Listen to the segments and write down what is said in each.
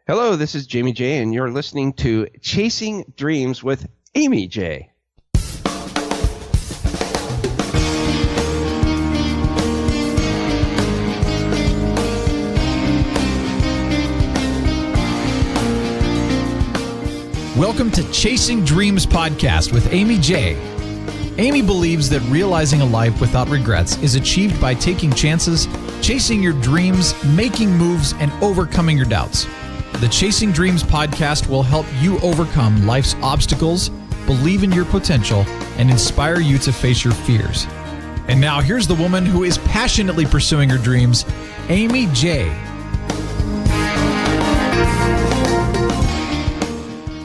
Hello, this is Jaime Jay, and you're listening to Chasing Dreams with Aimee Jay. Welcome to Chasing Dreams podcast with Aimee Jay. Aimee believes that realizing a life without regrets is achieved by taking chances, chasing your dreams, making moves, and overcoming your doubts. The Chasing Dreams podcast will help you overcome life's obstacles, believe in your potential, and inspire you to face your fears. And now here's the woman who is passionately pursuing her dreams, Aimee Jay.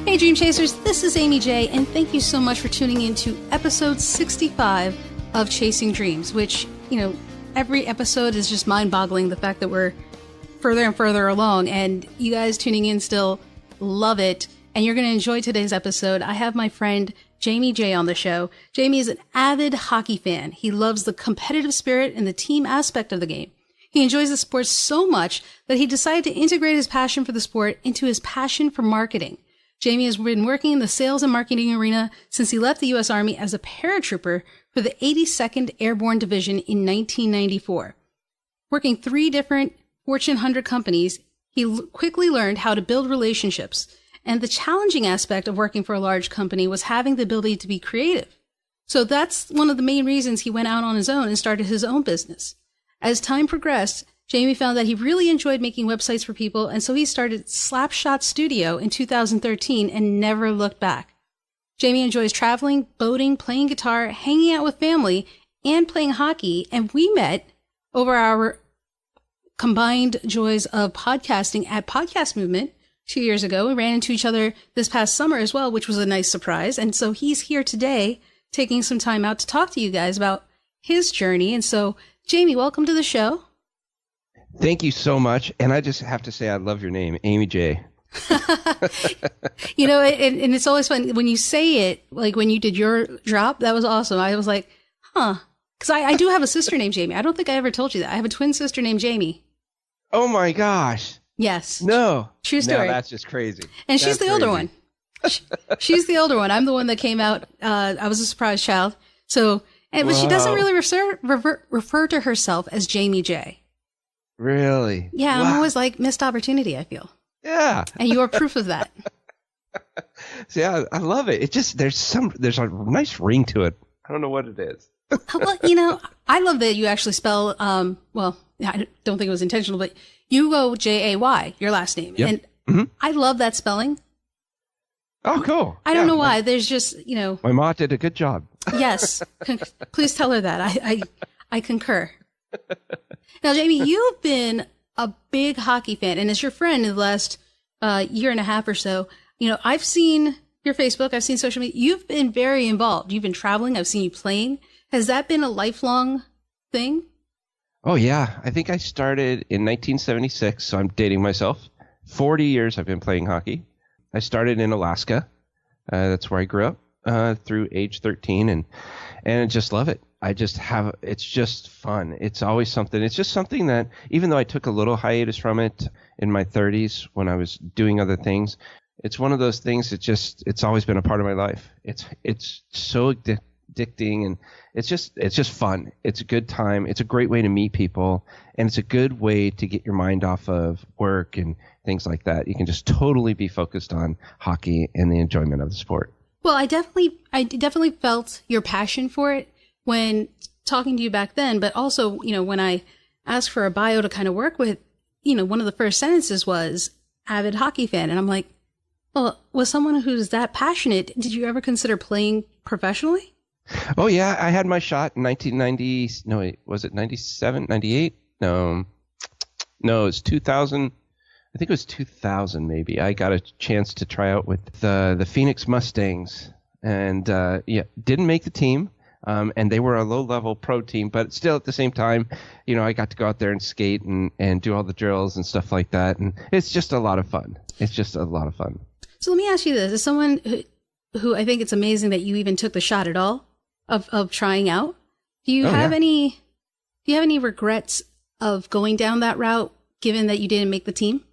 Hey Dream Chasers, this is Aimee Jay, and thank you so much for tuning in to episode 65 of Chasing Dreams, which, every episode is just mind-boggling, the fact that we're further and further along, and you guys tuning in still love it, and you're going to enjoy today's episode. I have my friend Jaime Jay on the show. Jaime is an avid hockey fan. He loves the competitive spirit and the team aspect of the game. He enjoys the sport so much that he decided to integrate his passion for the sport into his passion for marketing. Jaime has been working in the sales and marketing arena since he left the U.S. Army as a paratrooper for the 82nd Airborne Division in 1994. Working 3 different Fortune 100 companies, he quickly learned how to build relationships. And the challenging aspect of working for a large company was having the ability to be creative. So that's one of the main reasons he went out on his own and started his own business. As time progressed, Jaime found that he really enjoyed making websites for people, and so he started Slapshot Studio in 2013 and never looked back. Jaime enjoys traveling, boating, playing guitar, hanging out with family, and playing hockey, and we met over our combined joys of podcasting at Podcast Movement 2 years ago. We ran into each other this past summer as well, which was a nice surprise, and so he's here today taking some time out to talk to you guys about his journey. And so, Jaime, welcome to the show. Thank you so much. And I just have to say, I love your name, Aimee Jay. And it's always fun when you say it, like when you did your drop, that was awesome. I was like, huh. Because I do have a sister named Jaime. I don't think I ever told you that. I have a twin sister named Jaime. Oh my gosh. Yes. No. True story. No, that's just crazy. And she's the older one. She's the older one. I'm the one that came out. I was a surprise child. So, but she doesn't really refer to herself as Jaime Jay. Really? Yeah, wow. I'm always like missed opportunity, I feel. Yeah. And you are proof of that. See, I love it. It just, there's a nice ring to it. I don't know what it is. Well, I love that you actually spell, I don't think it was intentional, but you go Jay, your last name. Yep. And I love that spelling. Oh, cool. I don't know why. There's just, My mom did a good job. Yes. Please tell her that. I concur. Now, Jaime, you've been a big hockey fan, and as your friend in the last year and a half or so, I've seen your Facebook, I've seen social media. You've been very involved. You've been traveling. I've seen you playing. Has that been a lifelong thing? Oh, yeah. I think I started in 1976, so I'm dating myself. 40 years I've been playing hockey. I started in Alaska. That's where I grew up through age 13, and I just love it. It's just fun. It's always something. It's just something that, even though I took a little hiatus from it in my 30s when I was doing other things, it's one of those things it's always been a part of my life. It's so addicting, and it's just fun. It's a good time. It's a great way to meet people, and it's a good way to get your mind off of work and things like that. You can just totally be focused on hockey and the enjoyment of the sport. Well, I definitely felt your passion for it when talking to you back then, but also, when I asked for a bio to kind of work with, one of the first sentences was avid hockey fan. And I'm like, well, was someone who's that passionate, did you ever consider playing professionally? Oh, yeah. I had my shot in 1990. No, wait, was it 97, 98? No, it was 2000. I think it was 2000, maybe. I got a chance to try out with the Phoenix Mustangs, and didn't make the team. And they were a low-level pro team, but still at the same time, I got to go out there and skate and do all the drills and stuff like that. And it's just a lot of fun. So let me ask you this. As someone who I think it's amazing that you even took the shot at all of trying out, do you have any regrets of going down that route, given that you didn't make the team?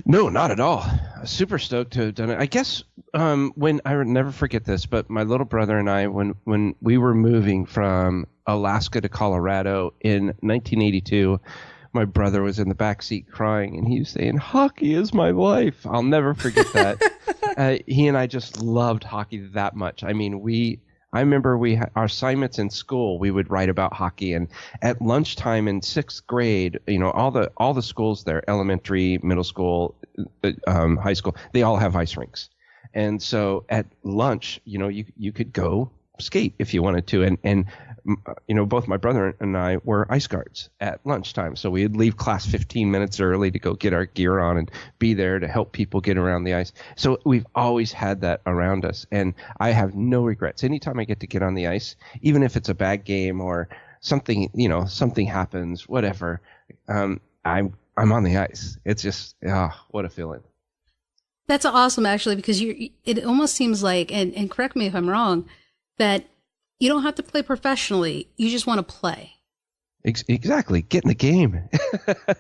No, not at all. Super stoked to have done it. I guess when I would never forget this, but my little brother and I, when we were moving from Alaska to Colorado in 1982, my brother was in the back seat crying, and he was saying, "Hockey is my life." I'll never forget that. He and I just loved hockey that much. I mean, I remember our assignments in school, we would write about hockey, and at lunchtime in 6th grade, all the schools there, elementary, middle school, high school, they all have ice rinks. And so at lunch, you could go skate if you wanted to. And both my brother and I were ice guards at lunchtime. So we'd leave class 15 minutes early to go get our gear on and be there to help people get around the ice. So we've always had that around us. And I have no regrets. Anytime I get to get on the ice, even if it's a bad game or something, something happens, whatever, I'm on the ice. It's just, what a feeling. That's awesome, actually, because it almost seems like, and correct me if I'm wrong, that you don't have to play professionally. You just want to play. Exactly. Get in the game.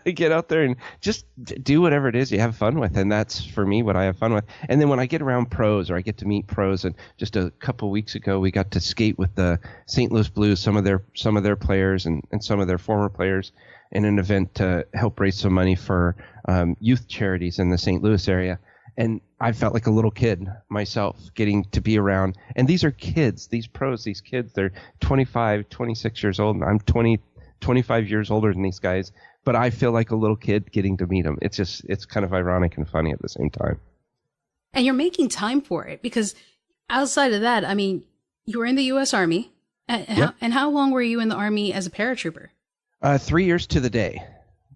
Get out there and just do whatever it is you have fun with. And that's, for me, what I have fun with. And then when I get around pros, or I get to meet pros, and just a couple weeks ago, we got to skate with the St. Louis Blues, some of their players and some of their former players, in an event to help raise some money for youth charities in the St. Louis area. And I felt like a little kid myself, getting to be around. And these are kids, these pros, these kids, they're 25, 26 years old. And I'm 20, 25 years older than these guys. But I feel like a little kid getting to meet them. It's kind of ironic and funny at the same time. And you're making time for it, because outside of that, I mean, you were in the U.S. Army. Yep. And how long were you in the Army as a paratrooper? 3 years to the day.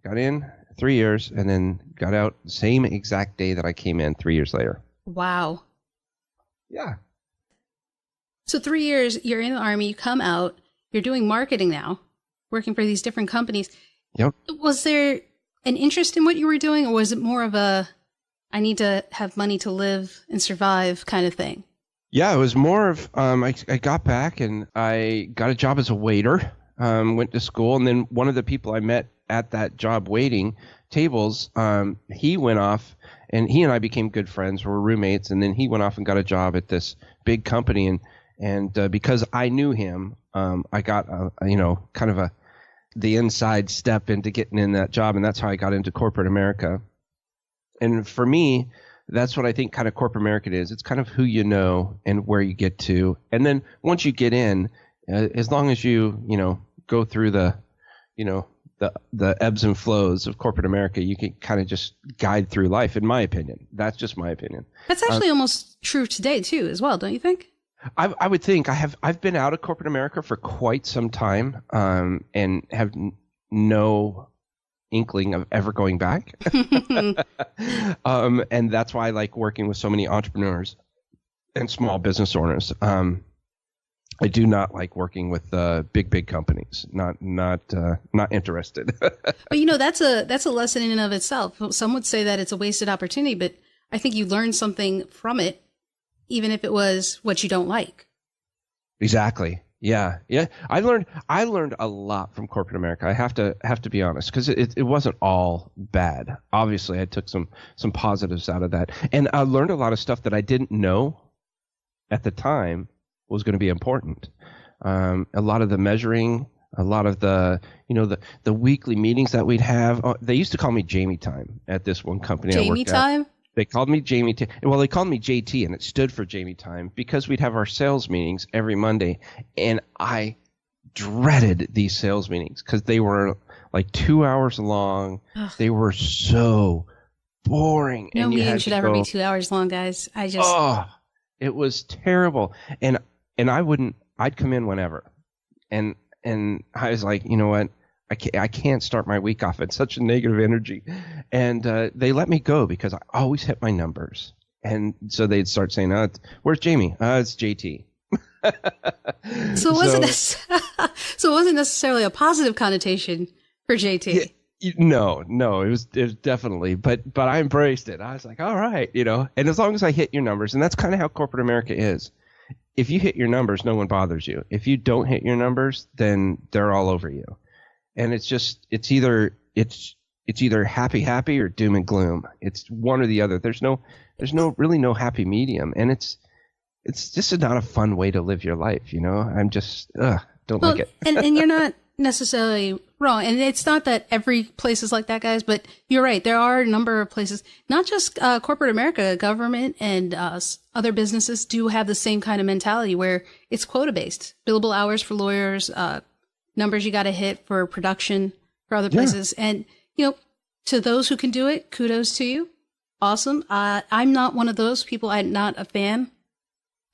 Got in 3 years and then got out the same exact day that I came in 3 years later. Wow. Yeah. So 3 years, you're in the Army, you come out, you're doing marketing now, working for these different companies. Yep. Was there an interest in what you were doing, or was it more of a, I need to have money to live and survive kind of thing? Yeah, it was more of, I got back and I got a job as a waiter, went to school, and then one of the people I met at that job waiting tables, he went off, and he and I became good friends. We were roommates, and then he went off and got a job at this big company, and because I knew him, I got kind of the inside step into getting in that job, and that's how I got into corporate America. And for me, that's what I think kind of corporate America is. It's kind of who you know and where you get to, and then once you get in, as long as you go through the ebbs and flows of corporate America, you can kind of just guide through life, in my opinion. That's just my opinion. That's actually almost true today too, as well, don't you think? I would think. I've been out of corporate America for quite some time, and have no inkling of ever going back. And that's why I like working with so many entrepreneurs and small business owners. I do not like working with big companies. Not interested. But that's a lesson in and of itself. Some would say that it's a wasted opportunity, but I think you learn something from it, even if it was what you don't like. Exactly. Yeah. I learned a lot from corporate America. I have to be honest, because it wasn't all bad. Obviously, I took some positives out of that, and I learned a lot of stuff that I didn't know at the time was going to be important. A lot of the measuring, a lot of the the weekly meetings that we'd have. They used to call me Jaime Time at this one company I worked at. Time? They called me Jaime Time. Well, they called me JT, and it stood for Jaime Time, because we'd have our sales meetings every Monday, and I dreaded these sales meetings because they were like 2 hours long. Ugh. They were so boring. No meeting should ever be 2 hours long, guys. It was terrible. And I'd come in whenever. And I was like, you know what? I can't start my week off at such a negative energy. And they let me go because I always hit my numbers. And so they'd start saying, where's Jamie? It's JT. So it wasn't necessarily a positive connotation for JT. No, it was definitely, but I embraced it. I was like, all right, and as long as I hit your numbers, and that's kind of how corporate America is. If you hit your numbers, no one bothers you. If you don't hit your numbers, then they're all over you. And it's it's either happy or doom and gloom. It's one or the other. There's really no happy medium, and it's just not a fun way to live your life. I'm just don't like it. and you're not necessarily wrong. And it's not that every place is like that, guys, but you're right. There are a number of places, not just corporate America, government and other businesses do have the same kind of mentality where it's quota based, billable hours for lawyers, numbers you got to hit for production for other places. Yeah. And, to those who can do it, kudos to you. Awesome. I'm not one of those people. I'm not a fan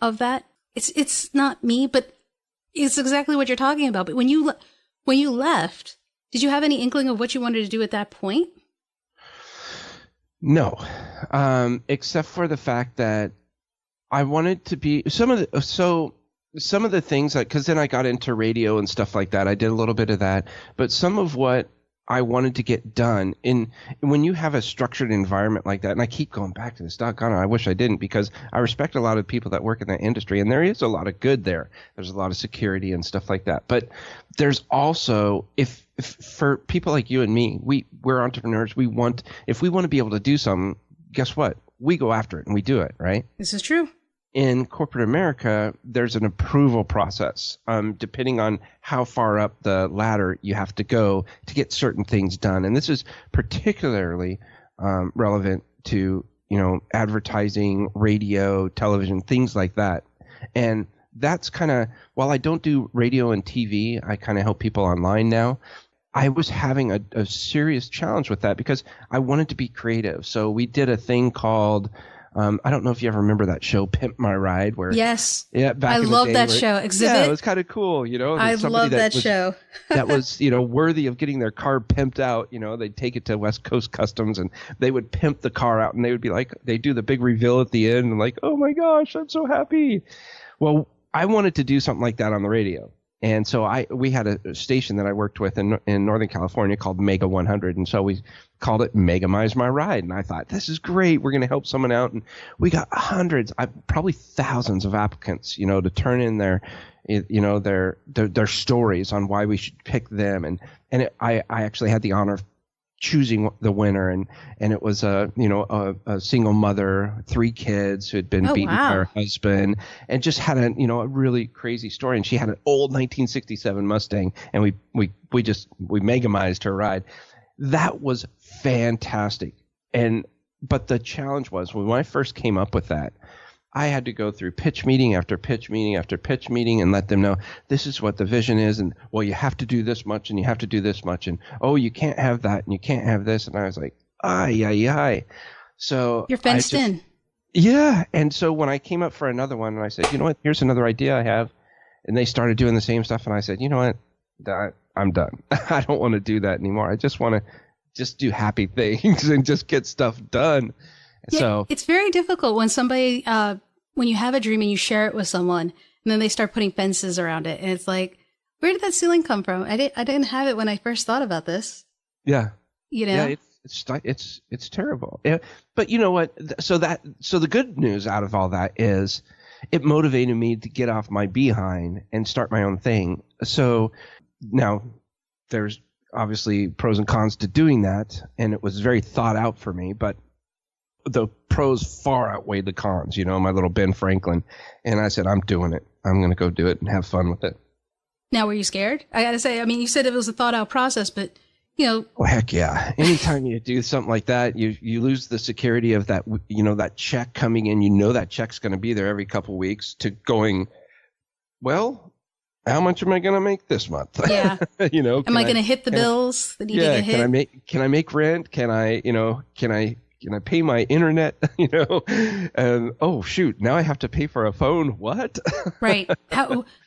of that. It's not me, but it's exactly what you're talking about. But when you left, did you have any inkling of what you wanted to do at that point? No, except for the fact that I wanted to be some of the things, because then I got into radio and stuff like that. I did a little bit of that, but some of what I wanted to get done when you have a structured environment like that, and I keep going back to this, doggone it, I wish I didn't, because I respect a lot of people that work in that industry, and there is a lot of good there. There's a lot of security and stuff like that. But there's also, if for people like you and me, we're entrepreneurs. If we want to be able to do something, guess what? We go after it and we do it, right? This is true. In corporate America, there's an approval process, depending on how far up the ladder you have to go to get certain things done. And this is particularly relevant to, advertising, radio, television, things like that. And that's kind of, while I don't do radio and TV, I kind of help people online now. I was having a serious challenge with that because I wanted to be creative. So we did a thing called, I don't know if you ever remember that show, Pimp My Ride, where yes, back I in the love day that show. Exhibit. Yeah, it was kind of cool, I love that show. That was, worthy of getting their car pimped out. They'd take it to West Coast Customs and they would pimp the car out, and they would be like, they do the big reveal at the end, and like, oh my gosh, I'm so happy. Well, I wanted to do something like that on the radio. And so we had a station that I worked with in Northern California called Mega 100. And so we called it Megamize My Ride. And I thought, this is great. We're going to help someone out. And we got hundreds, probably thousands of applicants, to turn in their stories on why we should pick them. And I actually had the honor of choosing the winner, and it was a single mother, 3 kids who had been beaten by her husband, and just had a really crazy story. And she had an old 1967 Mustang, and we megamized her ride. That was fantastic. But the challenge was, when I first came up with that, I had to go through pitch meeting after pitch meeting after pitch meeting and let them know this is what the vision is, and well, you have to do this much and you have to do this much, and oh, you can't have that and you can't have this. And I was like, ay. So you're fenced in. Yeah. And so when I came up for another one and I said, you know what, here's another idea I have, and they started doing the same stuff, and I said, you know what, I'm done. I don't want to do that anymore. I just want to just do happy things and just get stuff done. Yeah, so it's very difficult when somebody, when you have a dream and you share it with someone, and then they start putting fences around it, and it's like, where did that ceiling come from? I didn't have it when I first thought about this. Yeah. Yeah, it's terrible. Yeah. But you know what? So the good news out of all that is, it motivated me to get off my behind and start my own thing. So now there's obviously pros and cons to doing that, and it was very thought out for me, but the pros far outweighed the cons, my little Ben Franklin. And I said, I'm doing it. I'm going to go do it and have fun with it. Now, were you scared? I got to say, you said it was a thought out process, but Oh, heck yeah. Anytime you do something like that, you lose the security of that, that check coming in, that check's going to be there every couple of weeks, to going, well, how much am I going to make this month? Yeah. Am I going to hit the bills that need to get hit? Can I make rent? Can I pay my internet? And oh shoot, now I have to pay for a phone. What? Right.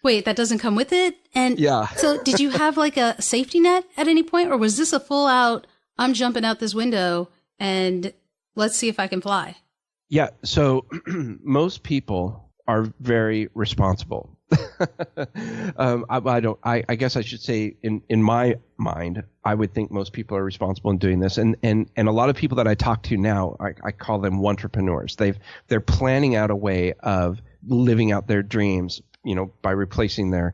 Wait, that doesn't come with it? And yeah. So did you have like a safety net at any point, or was this a full out, I'm jumping out this window and let's see if I can fly? Yeah. So most people are very responsible. I guess I should say in my mind, I would think most people are responsible in doing this. And a lot of people that I talk to now, I call them entrepreneurs. They're planning out a way of living out their dreams, by replacing their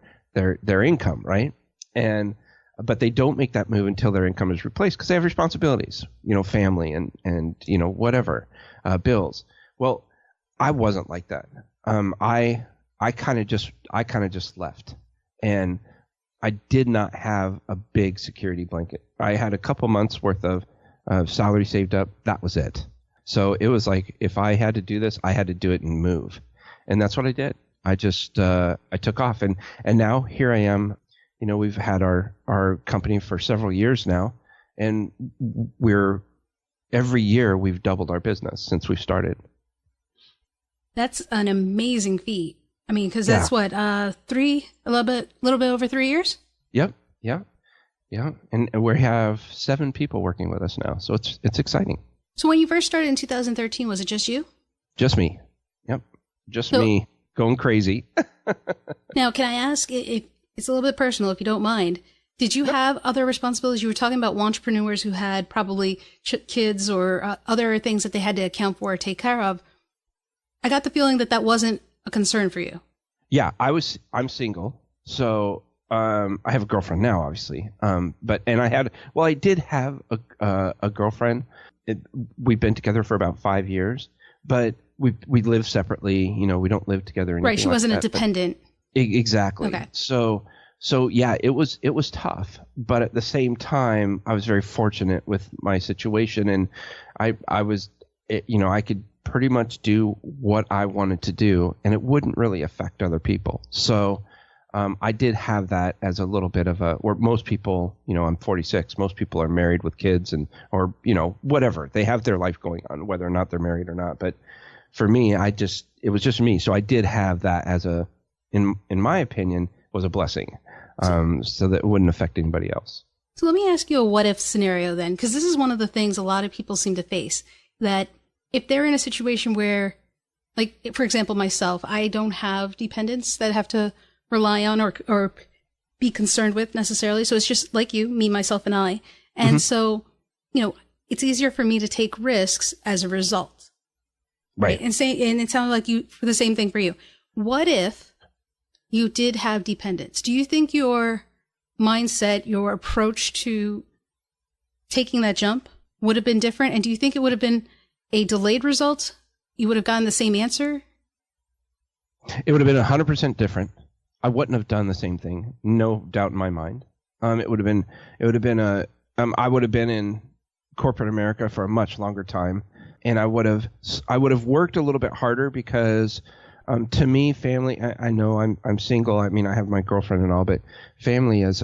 income. Right. And but they don't make that move until their income is replaced because they have responsibilities, family and whatever, bills. Well, I wasn't like that. I kind of just left, and I did not have a big security blanket. I had a couple months worth of salary saved up. That was it. So it was like, if I had to do this, I had to do it and move. And that's what I did. I just, I took off, and now here I am. We've had our company for several years now, and every year we've doubled our business since we've started. That's an amazing feat. I mean, because that's what, a little bit over 3 years? Yep. Yeah. Yeah. And we have 7 people working with us now. So it's exciting. So when you first started in 2013, was it just you? Just me. Yep. Just me going crazy. Now, can I ask, if it's a little bit personal, if you don't mind, did you have other responsibilities? You were talking about entrepreneurs who had probably kids or other things that they had to account for or take care of. I got the feeling that wasn't a concern for you. Yeah, I'm single. So I have a girlfriend now, obviously. I did have a girlfriend. We've been together for about 5 years, but we live separately. We don't live together. Right. She wasn't a dependent. Exactly. Okay. So yeah, it was tough, but at the same time, I was very fortunate with my situation, and I was, I could pretty much do what I wanted to do, and it wouldn't really affect other people. So I did have that as a little bit of where most people, I'm 46, most people are married with kids or whatever. They have their life going on, whether or not they're married or not. But for me, it was just me. So I did have that as in my opinion, was a blessing, so that it wouldn't affect anybody else. So let me ask you a what if scenario then, because this is one of the things a lot of people seem to face, that if they're in a situation where, like, for example, myself, I don't have dependents that I have to rely on or be concerned with necessarily. So it's just like you, me, myself, and I. And so, it's easier for me to take risks as a result. Right. And it sounded like the same thing for you. What if you did have dependents? Do you think your mindset, your approach to taking that jump would have been different? And do you think it would have been a delayed result? You would have gotten the same answer? It would have been 100% different. I wouldn't have done the same thing. No doubt in my mind. I would have been in corporate America for a much longer time. And I would have worked a little bit harder because, to me, family, I know I'm single. I mean, I have my girlfriend and all, but family is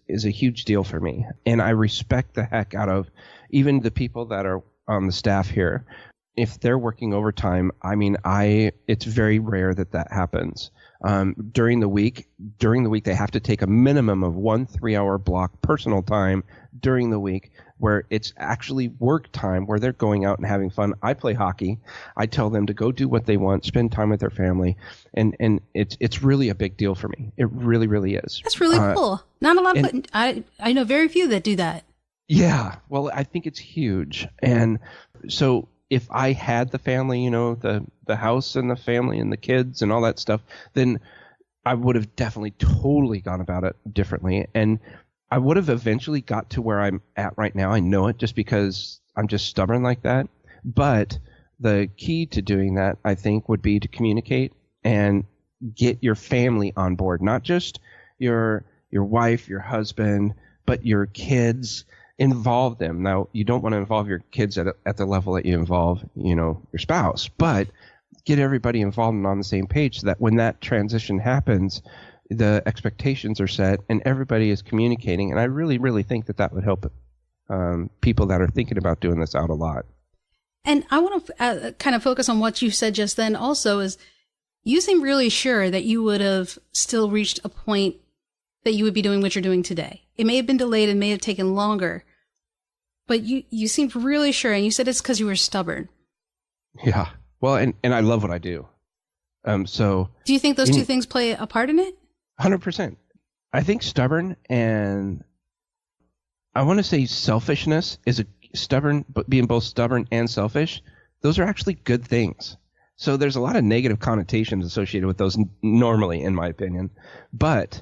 a huge deal for me. And I respect the heck out of even the people that are on the staff here. If they're working overtime, I mean, it's very rare that happens. During the week, they have to take a minimum of 1 3-hour block personal time during the week where it's actually work time, where they're going out and having fun. I play hockey. I tell them to go do what they want, spend time with their family, and it's really a big deal for me. It really, really is. That's really cool. Not a lot of I know very few that do that. Yeah, well, I think it's huge. And so if I had the family, the house and the family and the kids and all that stuff, then I would have definitely totally gone about it differently. And I would have eventually got to where I'm at right now. I know it just because I'm just stubborn like that. But the key to doing that, I think, would be to communicate and get your family on board, not just your wife, your husband, but your kids. Involve them. Now, you don't want to involve your kids at the level that you involve, your spouse, but get everybody involved and on the same page so that when that transition happens, the expectations are set and everybody is communicating. And I really, really think that would help people that are thinking about doing this out a lot. And I want to kind of focus on what you said just then also is you seem really sure that you would have still reached a point that you would be doing what you're doing today. It may have been delayed and may have taken longer, but you seemed really sure, and you said it's because you were stubborn. Yeah. Well, and I love what I do. So do you think those two things play a part in it? 100%. I think stubborn and I want to say selfishness is but being both stubborn and selfish, those are actually good things. So there's a lot of negative connotations associated with those normally, in my opinion. But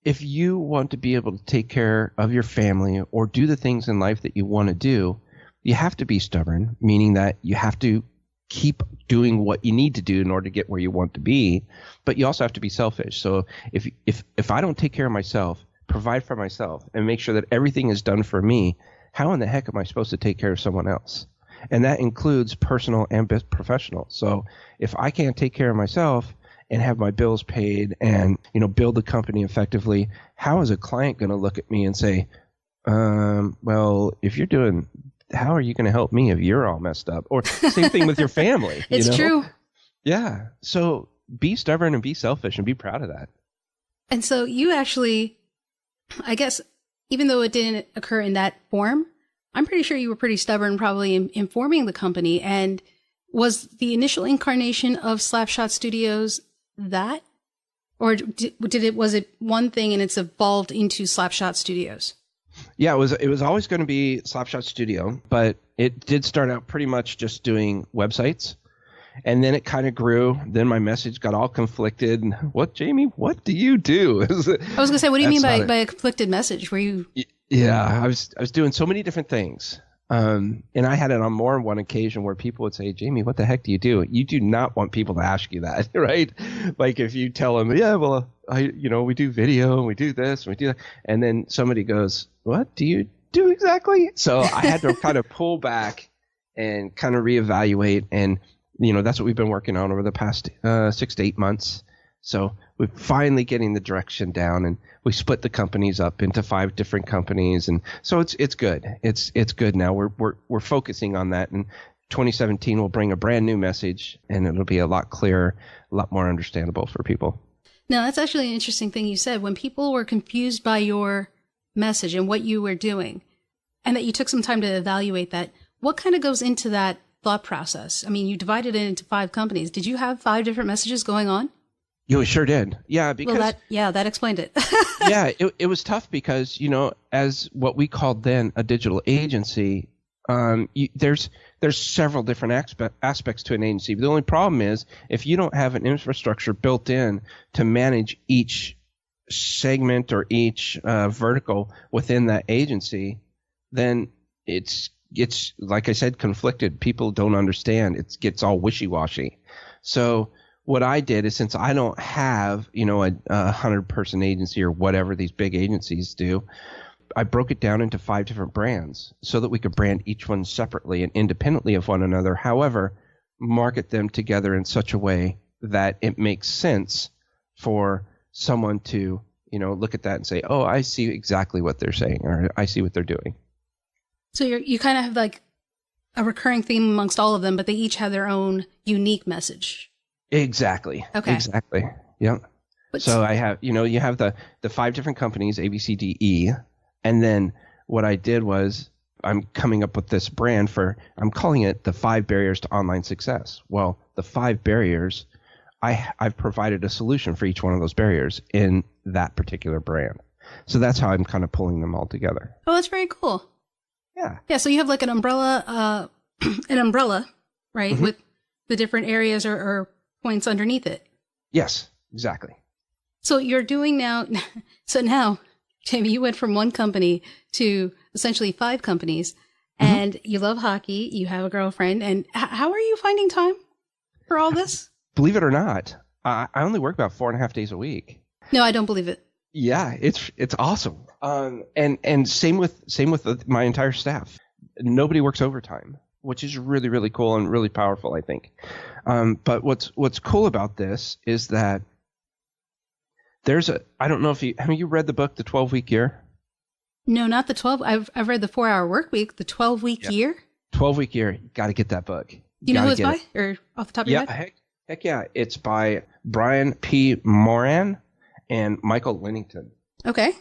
if you want to be able to take care of your family or do the things in life that you want to do, you have to be stubborn, meaning that you have to keep doing what you need to do in order to get where you want to be, but you also have to be selfish. So if I don't take care of myself, provide for myself, and make sure that everything is done for me, how in the heck am I supposed to take care of someone else? And that includes personal and professional. So if I can't take care of myself and have my bills paid and, build the company effectively, how is a client going to look at me and say, well, how are you going to help me if you're all messed up? Or same thing with your family. It's true. Yeah. So be stubborn and be selfish and be proud of that. And so you actually, I guess, even though it didn't occur in that form, I'm pretty sure you were pretty stubborn probably in forming the company. And was the initial incarnation of Slapshot Studios that? Or was it one thing and it's evolved into Slapshot Studios? Yeah, it was always going to be Slapshot Studio, but it did start out pretty much just doing websites. And then it kind of grew. Then my message got all conflicted. What, Jaime? What do you do? I was going to say, what do you mean by a conflicted message? Were you? Yeah, I was doing so many different things. And I had it on more than one occasion where people would say, Jaime, what the heck do you do? You do not want people to ask you that, right? Like if you tell them, yeah, well, we do video and we do this and we do that. And then somebody goes, what do you do exactly? So I had to kind of pull back and kind of reevaluate. And, that's what we've been working on over the past 6 to 8 months. So we're finally getting the direction down, and we split the companies up into 5 different companies. And so it's good. It's good now. We're focusing on that. And 2017 will bring a brand new message, and it'll be a lot clearer, a lot more understandable for people. Now, that's actually an interesting thing you said. When people were confused by your message and what you were doing, and that you took some time to evaluate that, what kind of goes into that thought process? I mean, you divided it into 5 companies. Did you have 5 different messages going on? You sure did. Yeah, because that explained it. Yeah, it was tough because, as what we called then a digital agency, there's several different aspects to an agency. But the only problem is if you don't have an infrastructure built in to manage each segment or each vertical within that agency, then it's like I said, conflicted. People don't understand. It gets all wishy-washy. So what I did is, since I don't have, a 100-person agency or whatever these big agencies do, I broke it down into 5 different brands so that we could brand each one separately and independently of one another. However, market them together in such a way that it makes sense for someone to, look at that and say, oh, I see exactly what they're saying, or I see what they're doing. So you kind of have like a recurring theme amongst all of them, but they each have their own unique message. Exactly. Okay. Exactly. Yeah. So I have, you have the 5 different companies, A, B, C, D, E. And then what I did was I'm coming up with this brand I'm calling it the 5 barriers to online success. Well, the 5 barriers, I've provided a solution for each one of those barriers in that particular brand. So that's how I'm kind of pulling them all together. Oh, that's very cool. Yeah. Yeah. So you have like an umbrella, right? Mm-hmm. With the different areas or points underneath it. Yes, exactly. So you're doing now. So now, Jaime, you went from one company to essentially 5 companies, and you love hockey. You have a girlfriend, and how are you finding time for all this? Believe it or not, I only work about 4.5 days a week. No, I don't believe it. Yeah, it's awesome. And same with my entire staff. Nobody works overtime, which is really, really cool and really powerful, I think. But what's cool about this is that I don't know if have you read the book, The 12-Week Year? No, not the 12. I've read the 4-Hour Work Week, the 12-Week Year. 12-Week Year. You got to get that book. Do you know who it's by, or off the top of your head? Heck yeah. It's by Brian P. Moran and Michael Lennington. Okay.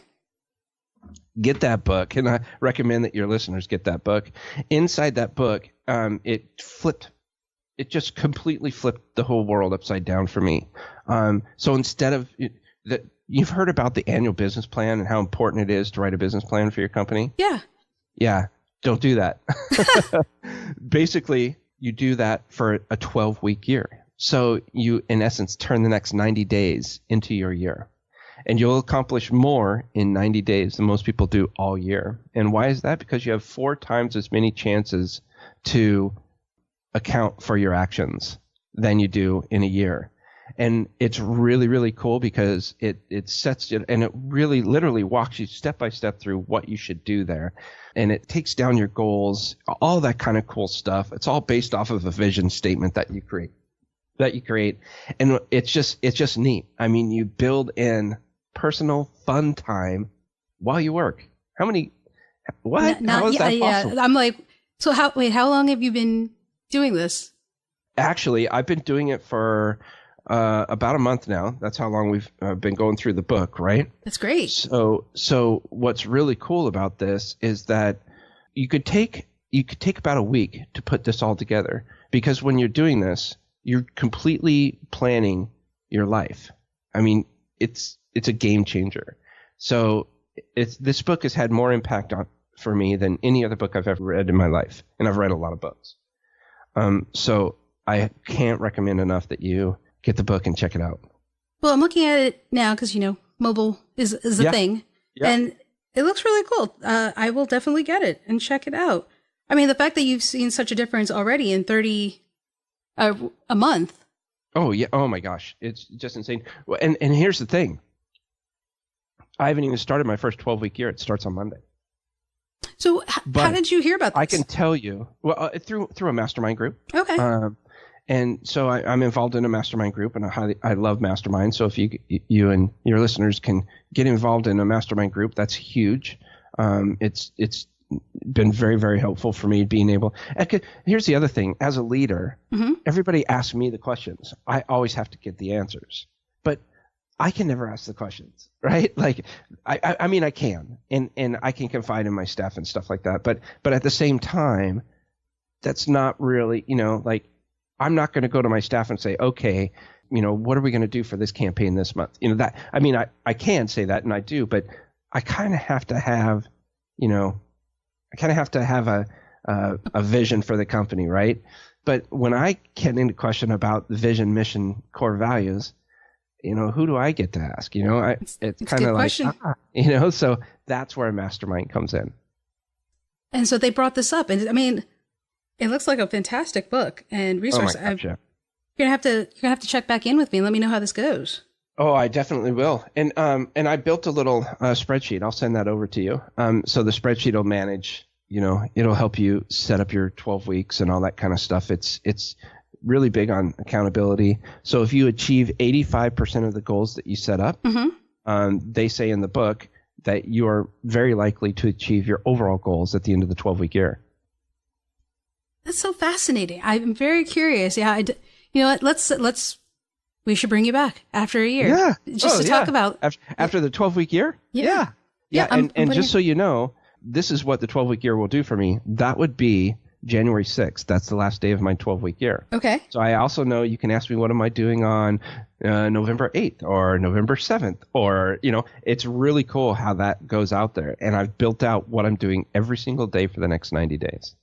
Get that book, and I recommend that your listeners get that book. Inside that book, it just completely flipped the whole world upside down for me. So instead of you've heard about the annual business plan and how important it is to write a business plan for your company? Yeah. Yeah. Don't do that. Basically, you do that for a 12-week year. So you, in essence, turn the next 90 days into your year. And you'll accomplish more in 90 days than most people do all year. And why is that? Because you have 4 times as many chances to account for your actions than you do in a year. And it's really, really cool because it sets you, and it really literally walks you step by step through what you should do there. And it takes down your goals, all that kind of cool stuff. It's all based off of a vision statement that you create. And it's just neat. I mean, you build in personal fun time while you work. How many, what? How is that possible? I'm like, so how long have you been doing this? Actually, I've been doing it for about a month now. That's how long we've been going through the book, right? That's great. So what's really cool about this is that you could take about a week to put this all together, because when you're doing this, you're completely planning your life. I mean, it's a game changer. So this book has had more impact for me than any other book I've ever read in my life, and I've read a lot of books. So I can't recommend enough that you get the book and check it out. Well, I'm looking at it now because, mobile is a thing. Yeah. And it looks really cool. I will definitely get it and check it out. I mean, the fact that you've seen such a difference already in 30 a month. Oh, yeah. Oh, my gosh. It's just insane. And here's the thing. I haven't even started my first 12-week year. It starts on Monday. So how did you hear about this? I can tell you. Well, through a mastermind group. Okay. And so I'm involved in a mastermind group, and I love mastermind. So if you and your listeners can get involved in a mastermind group, that's huge. It's been very, very helpful for me being able. Here's the other thing. As a leader, everybody asks me the questions. I always have to get the answers, but I can never ask the questions, right? Like, I mean, I can, and I can confide in my staff and stuff like that. But at the same time, that's not really, like, I'm not going to go to my staff and say, okay, what are we going to do for this campaign this month? That, I mean, I can say that, and I do, but I kind of have to have, a vision for the company, right? But when I get into question about the vision, mission, core values, who do I get to ask? It's kind of like, so that's where a mastermind comes in. And so they brought this up, and I mean, it looks like a fantastic book and resource. Oh my gosh, yeah. You're gonna have to check back in with me and let me know how this goes. Oh, I definitely will. And I built a little spreadsheet. I'll send that over to you. So the spreadsheet will manage. It'll help you set up your 12 weeks and all that kind of stuff. It's really big on accountability. So if you achieve 85% of the goals that you set up, they say in the book that you are very likely to achieve your overall goals at the end of the 12-week year. That's so fascinating. I'm very curious. Yeah, you know what? We should bring you back after a year. Yeah. Just to talk about. After the 12-week year? Yeah. And just so you know, this is what the 12-week year will do for me. That would be January 6th. That's the last day of my 12-week year. Okay. So I also know you can ask me, what am I doing on November 8th or November 7th? Or, it's really cool how that goes out there. And I've built out what I'm doing every single day for the next 90 days.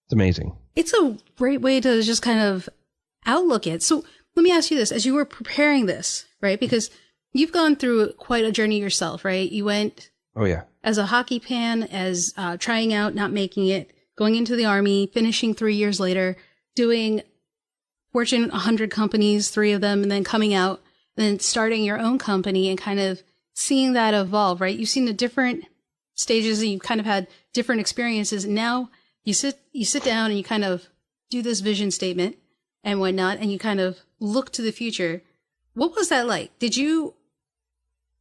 It's amazing. It's a great way to just kind of outlook it. So let me ask you this. As you were preparing this, right? Because you've gone through quite a journey yourself, right? You went as a hockey fan, as trying out, not making it, going into the Army, finishing 3 years later, doing Fortune 100 companies, 3 of them, and then coming out, and then starting your own company and kind of seeing that evolve, right? You've seen the different stages and you've kind of had different experiences. And now you sit down and you kind of do this vision statement and whatnot, and you kind of look to the future. What was that like? Did you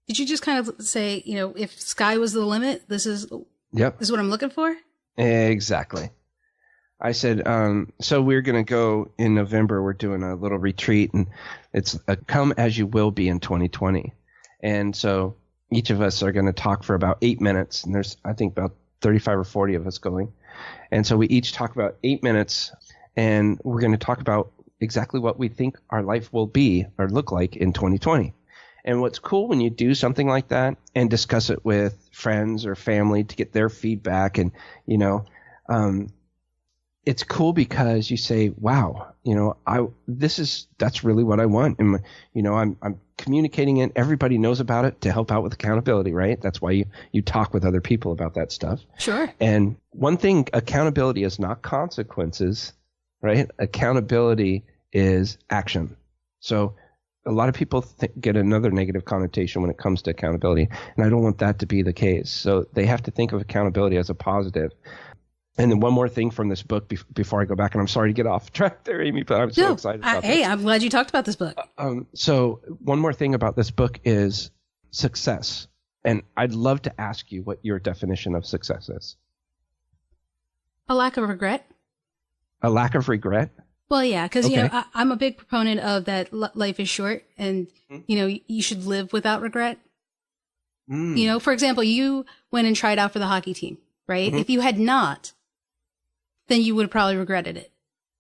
just kind of say, if sky was the limit, this is what I'm looking for? Exactly. I said, so we're going to go in November. We're doing a little retreat, and it's a come as you will be in 2020. And so each of us are going to talk for about 8 minutes, and there's, I think, about 35 or 40 of us going. And so we each talk about 8 minutes, and we're going to talk about exactly what we think our life will be or look like in 2020. And what's cool when you do something like that and discuss it with friends or family to get their feedback, and it's cool because you say, wow, that's really what I want. And, I'm communicating it. Everybody knows about it to help out with accountability, right? That's why you talk with other people about that stuff. Sure. And one thing, accountability is not consequences, right? Accountability is action. So a lot of people get another negative connotation when it comes to accountability, and I don't want that to be the case. So they have to think of accountability as a positive. And then one more thing from this book before I go back, and I'm sorry to get off track there, Aimee, but I'm so excited about this. Hey, I'm glad you talked about this book. So one more thing about this book is success. And I'd love to ask you what your definition of success is. A lack of regret. A lack of regret? Well, yeah, because, Okay. I'm a big proponent of that life is short and, you should live without regret. For example, you went and tried out for the hockey team, right? Mm-hmm. If you had not, then you would have probably regretted it.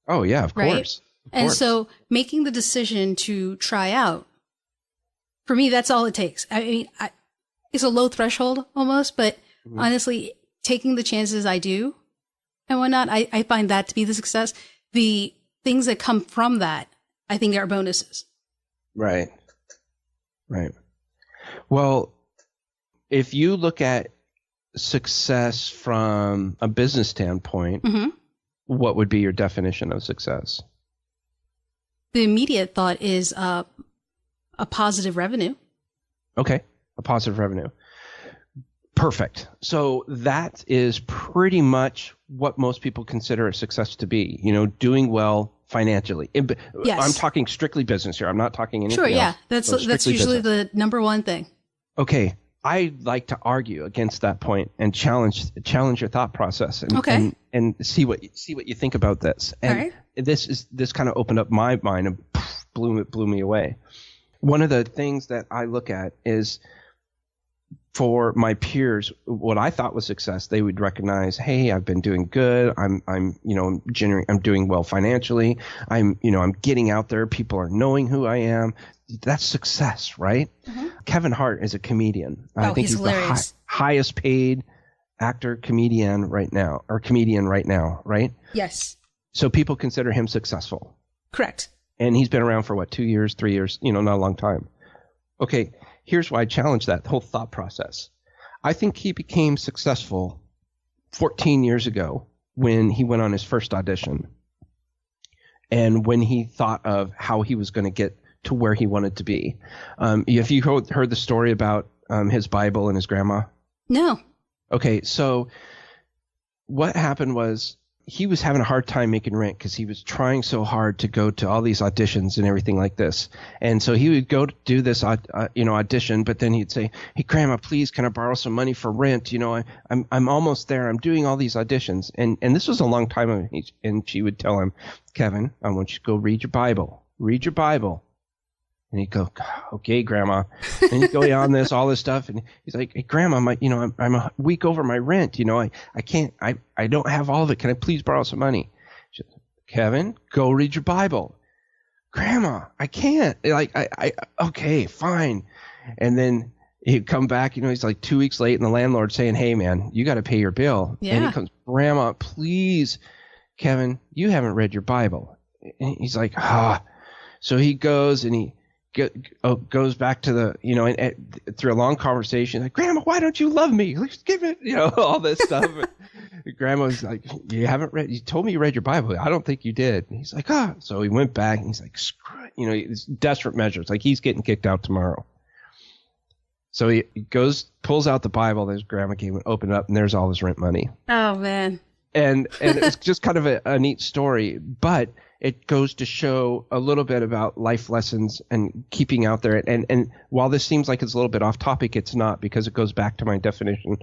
Oh, yeah, of right? course. And so making the decision to try out, for me, that's all it takes. I mean, it's a low threshold almost, but honestly, taking the chances I do and whatnot, I find that to be the success. The things that come from that, I think, are bonuses. Right. Well, if you look at success from a business standpoint, what would be your definition of success? The immediate thought is a positive revenue. Okay, a positive revenue. Perfect. So that is pretty much what most people consider a success to be, doing well financially. Yes. I'm talking strictly business here. I'm not talking anything else. Sure, yeah. That's usually the number one thing. Okay. I'd like to argue against that point and challenge your thought process and see what you think about this. And all right. This kind of opened up my mind and blew me away. One of the things that I look at is, for my peers, what I thought was success, they would recognize, hey, I've been doing good. I'm doing well financially. I'm getting out there. People are knowing who I am. That's success, right? Mm-hmm. Kevin Hart is a comedian. I think he's hilarious. The highest paid comedian right now, right? Yes. So people consider him successful. Correct. And he's been around for what, 2 years, 3 years, not a long time. Okay. Here's why I challenge that whole thought process. I think he became successful 14 years ago when he went on his first audition and when he thought of how he was going to get to where he wanted to be. Have you heard the story about his Bible and his grandma? No. Okay, so what happened was he was having a hard time making rent because he was trying so hard to go to all these auditions and everything like this. And so he would go to do this, audition, but then he'd say, "Hey, Grandma, please, can I borrow some money for rent? I'm almost there. I'm doing all these auditions." And this was a long time ago. And she would tell him, "Kevin, I want you to go read your Bible. Read your Bible." And he'd go, "Okay, Grandma." And he'd go on all this stuff. And he's like, "Hey, Grandma, I'm a week over my rent. I can't, I don't have all of it. Can I please borrow some money?" She said, "Kevin, go read your Bible." "Grandma, I can't." Okay, fine. And then he'd come back, he's like 2 weeks late and the landlord's saying, "Hey, man, you got to pay your bill." Yeah. And he comes, "Grandma, please, Kevin, you haven't read your Bible." And he's like, So he goes and he goes back to the, and through a long conversation, like, "Grandma, why don't you love me? Let's give it," all this stuff. Grandma's like, "You haven't read, you told me you read your Bible. I don't think you did." And he's like, So he went back and he's like, "Screw it." It's desperate measures. Like he's getting kicked out tomorrow. So he goes, pulls out the Bible that his grandma gave him, opened it up, and there's all his rent money. Oh, man. And it's just kind of a neat story, but it goes to show a little bit about life lessons and keeping out there. And while this seems like it's a little bit off topic, it's not, because it goes back to my definition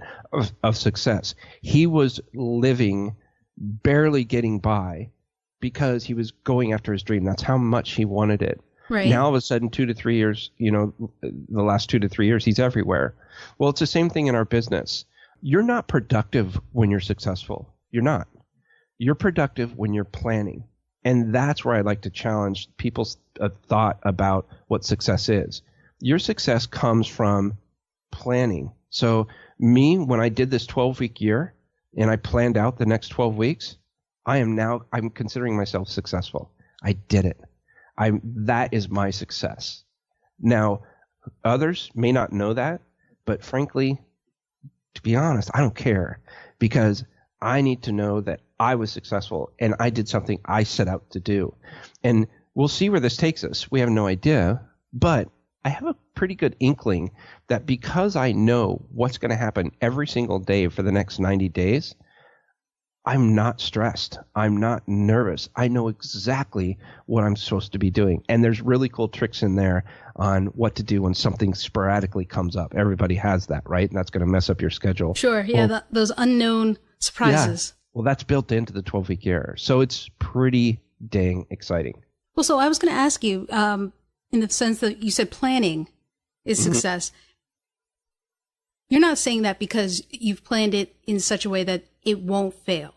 of success. He was living, barely getting by, because he was going after his dream. That's how much he wanted it. Right. Now, all of a sudden, 2 to 3 years, the last 2 to 3 years, he's everywhere. Well, it's the same thing in our business. You're not productive when you're successful. You're not. You're productive when you're planning. And that's where I like to challenge people's thought about what success is. Your success comes from planning. So me, when I did this 12-week year and I planned out the next 12 weeks, I'm considering myself successful. I did it. That is my success. Now, others may not know that, but frankly, to be honest, I don't care, because I need to know that I was successful and I did something I set out to do. And we'll see where this takes us. We have no idea, but I have a pretty good inkling that because I know what's going to happen every single day for the next 90 days, I'm not stressed. I'm not nervous. I know exactly what I'm supposed to be doing. And there's really cool tricks in there on what to do when something sporadically comes up. Everybody has that, right? And that's going to mess up your schedule. Sure. Yeah. Well, those unknown surprises. Yeah. Well, that's built into the 12-week year. So it's pretty dang exciting. Well, so I was going to ask you, in the sense that you said planning is success. You're not saying that because you've planned it in such a way that it won't fail,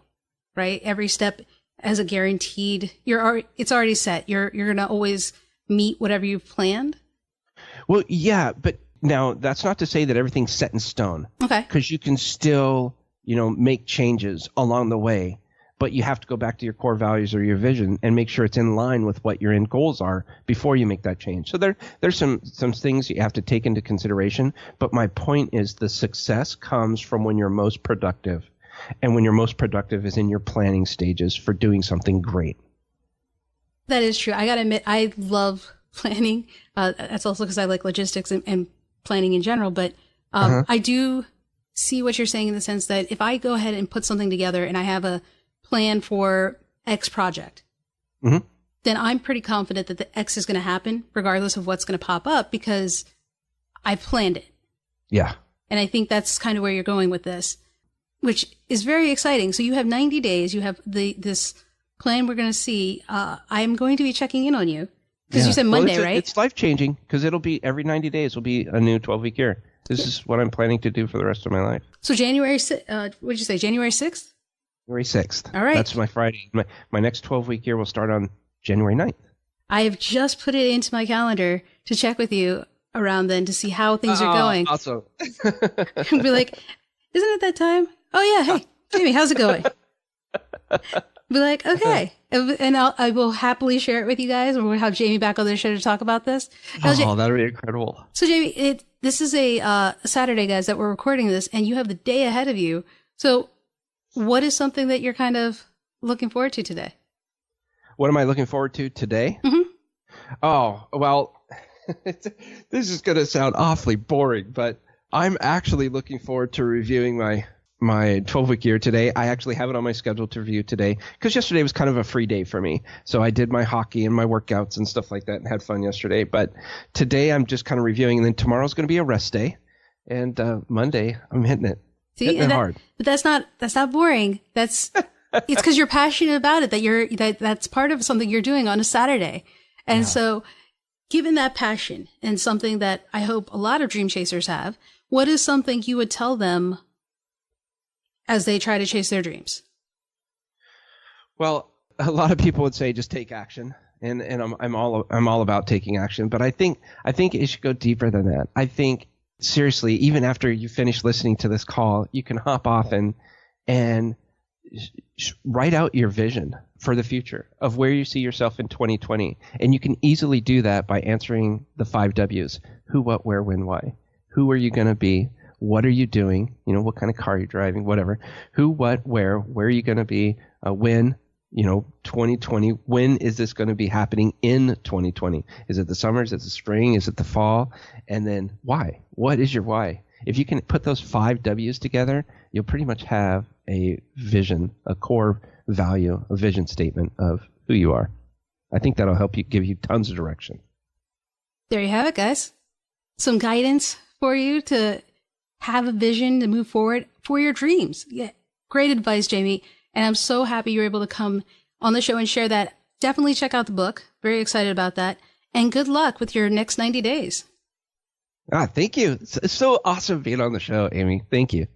right? Every step as a guaranteed, it's already set. You're going to always meet whatever you've planned. Well, yeah, but now that's not to say that everything's set in stone. Okay. Because you can still, make changes along the way, but you have to go back to your core values or your vision and make sure it's in line with what your end goals are before you make that change. So there's some things you have to take into consideration, but my point is the success comes from when you're most productive. And when you're most productive is in your planning stages for doing something great. That is true. I got to admit, I love planning. That's also because I like logistics and planning in general. But I do see what you're saying in the sense that if I go ahead and put something together and I have a plan for X project, then I'm pretty confident that the X is going to happen regardless of what's going to pop up because I planned it. Yeah. And I think that's kind of where you're going with this, which is very exciting. So you have 90 days. You have this plan we're going to see. I'm going to be checking in on you because you said Monday, right? It's life-changing because it'll be every 90 days will be a new 12-week year. This is what I'm planning to do for the rest of my life. So January 6th, what did you say, January 6th? January 6th. All right. That's my Friday. My next 12-week year will start on January 9th. I have just put it into my calendar to check with you around then to see how things are going. Awesome. Be like, isn't it that time? Oh, yeah. Hey, Jamie, how's it going? Be like, okay. And I will happily share it with you guys. And we'll have Jamie back on the show to talk about this. That would be incredible. So, Jamie, this is a Saturday, guys, that we're recording this, and you have the day ahead of you. So what is something that you're kind of looking forward to today? What am I looking forward to today? Oh, well, this is going to sound awfully boring, but I'm actually looking forward to reviewing my 12-week year today. I actually have it on my schedule to review today because yesterday was kind of a free day for me. So I did my hockey and my workouts and stuff like that and had fun yesterday. But today I'm just kind of reviewing, and then tomorrow's going to be a rest day. And Monday I'm hitting it. See, hitting it hard. But that's not boring. It's because you're passionate about it, that's part of something you're doing on a Saturday. And so given that passion and something that I hope a lot of dream chasers have, what is something you would tell them as they try to chase their dreams? Well, a lot of people would say just take action, and I'm all about taking action. But I think it should go deeper than that. I think seriously, even after you finish listening to this call, you can hop off and write out your vision for the future of where you see yourself in 2020, and you can easily do that by answering the 5 W's: who, what, where, when, why. Who are you going to be? What are you doing? What kind of car you're driving, whatever. Who, what, where are you going to be? When, 2020, when is this going to be happening in 2020? Is it the summer? Is it the spring? Is it the fall? And then why? What is your why? If you can put those 5 W's together, you'll pretty much have a vision, a core value, a vision statement of who you are. I think that'll help you, give you tons of direction. There you have it, guys. Some guidance for you to have a vision to move forward for your dreams. Yeah, great advice, Jamie. And I'm so happy you're able to come on the show and share that. Definitely check out the book. Very excited about that. And good luck with your next 90 days. Thank you. It's so awesome being on the show, Aimee. Thank you.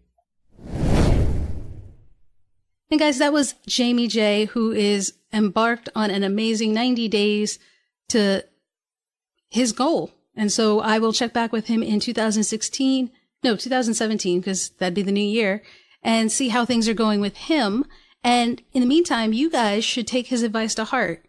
And guys, that was Jaime Jay, who is embarked on an amazing 90 days to his goal. And so I will check back with him in 2017, because that'd be the new year, and see how things are going with him. And in the meantime, you guys should take his advice to heart.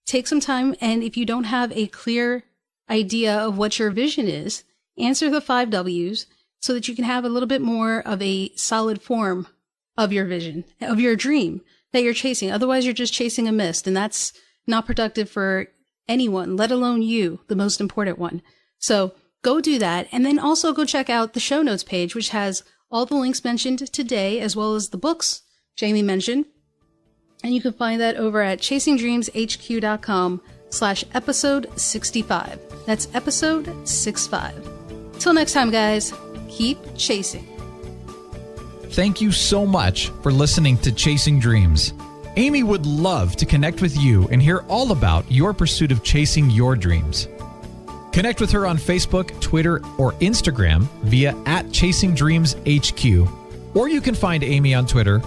Take some time, and if you don't have a clear idea of what your vision is, answer the 5 W's so that you can have a little bit more of a solid form of your vision, of your dream that you're chasing. Otherwise, you're just chasing a mist, and that's not productive for anyone, let alone you, the most important one. So go do that, and then also go check out the show notes page, which has all the links mentioned today, as well as the books Jaime mentioned. And you can find that over at chasingdreamshq.com/episode 65. That's episode 65. Till next time, guys, keep chasing. Thank you so much for listening to Chasing Dreams. Aimee would love to connect with you and hear all about your pursuit of chasing your dreams. Connect with her on Facebook, Twitter, or Instagram via @ChasingDreamsHQ. Or you can find Aimee on Twitter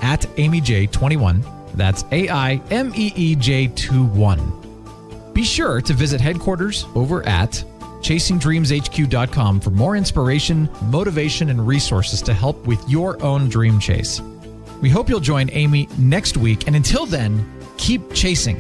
@AimieJ21. That's AIMEEJ21. Be sure to visit headquarters over at ChasingDreamsHQ.com for more inspiration, motivation, and resources to help with your own dream chase. We hope you'll join Aimee next week, and until then, keep chasing.